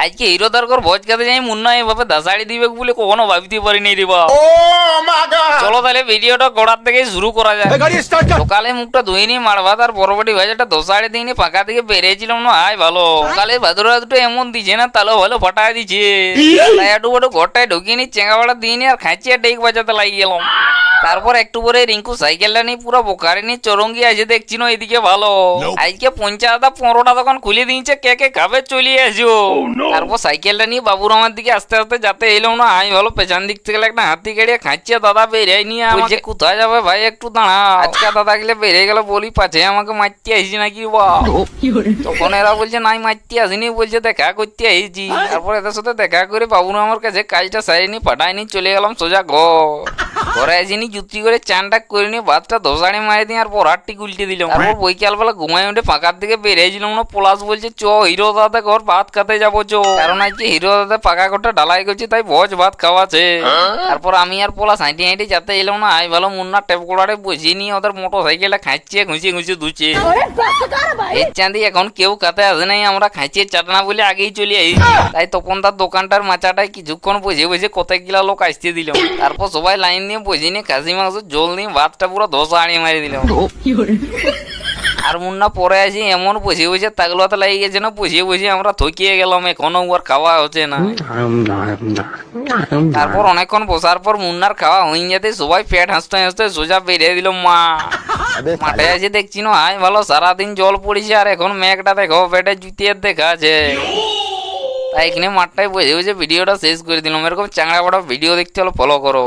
আজকে হিরো দরকার ভোজ খেতে যাই মুন্না এভাবে দাসাড়ি দিবে বলে কখনো ভাবতে পারিনি রে বাপ। চলো তাহলে ভিডিওটা গোড়ার থেকে শুরু করা যায়। সকালে মুখটা ধুইনি মার ভাত আর বরবটি ভাজাটা দোসাড়ি দিইনি ফাঁকা থেকে বেরিয়েছিলাম না আয় ভালো। সকালে ভাদুরা দুটো এমন দিছে না তালো ভালো ফাটায় দিছে। একটু বড় ঘরটায় ঢুকিয়ে চেঙ্গা বাড়া দিইনি আর খাঁচিয়ে ডেক বাজাতে লাগিয়ে গেলাম। তারপর একটু পরে রিঙ্কু সাইকেলটা নিয়ে পুরো বোকারে নিয়ে চরঙ্গি আছে দেখছি না এদিকে ভালো। আজকে পঞ্চায়েত 15টা দোকান খুলে দিয়েছে কে কে খাবে চলিয়ে আসো। তারপর সাইকেলটা নিয়ে বাবুর আমার দিকে আস্তে আস্তে যাতে এলাম না আমি ভালো পেছন দিক থেকে একটা হাতি গাড়িয়ে খাচ্ছে দাদা বেরিয়ে নিয়ে আমাকে কোথায় যাবে ভাই একটু দাঁড়া। আজকে দাদা গেলে বেরিয়ে গেল বলি পাছে আমাকে মারতে আসি নাকি বা। তখন এরা বলছে নাই মারতে আসিনি বলছে দেখা করতে আসছি। তারপর এদের সাথে দেখা করে বাবুর আমার কাছে কাজটা সারিনি পাঠায়নি চলে গেলাম সোজা ঘরে আসিনি জুতি করে চানটা করে নিয়ে ভাতটা ধোসাড়ি মারি দিই আর পরাটটি উল্টে দিলাম। তারপর বৈকালবেলা ঘুমাই উঠে ফাঁকার দিকে বেরিয়েছিলাম না পলাশ বলছে চ হিরো দাদা ঘর ভাত খেতে যাবো চো। কারণ আজকে হিরো দাদা পাকা ঘরটা ঢালাই করছে তাই ভোজ ভাত খাওয়াছে। তারপর আমি আর পলাশ হাঁটি হাঁটি যাতে এলাম না আই ভালো মুন্না টেপ কোড়ারে বসিয়ে নিয়ে ওদের মোটর সাইকেলটা খাঁচিয়ে ঘুষিয়ে ঘুষিয়ে ধুচ্ছে। এই চাঁদি এখন কেউ খাতে আসে নাই আমরা খাঁচিয়ে চাটনা বলে আগেই চলে আসি। তাই তখন তার দোকানটার মাচাটায় কিছুক্ষণ বসে বসে কত গিলা লোক আসতে দিলাম। তারপর সবাই লাইন নিয়ে বসে নিয়ে খাসি মাংস জল নিয়ে ভাতটা পুরো ধোসা আড়িয়ে মারি দিলাম। আর মুন্না পরে আসি এমন বসে বসে তাগলাতে লাগে গেছে না বসে বসে আমরা থকিয়ে গেলাম এখনো আর খাওয়া হচ্ছে না। তারপর অনেকক্ষণ বসার পর মুন্নার খাওয়া হয়ে যেতে সবাই পেট হাসতে হাসতে সোজা বেরিয়ে দিল মাঠে এসে দেখছি না আয় ভালো সারাদিন জল পড়েছে আর এখন মেঘটা দেখো পেটে জুতিয়ে দেখা আছে। তাই এখানে মাঠটায় বসে বসে ভিডিওটা শেষ করে দিলাম। এরকম চাংড়া বড় ভিডিও দেখতে হলে ফলো করো।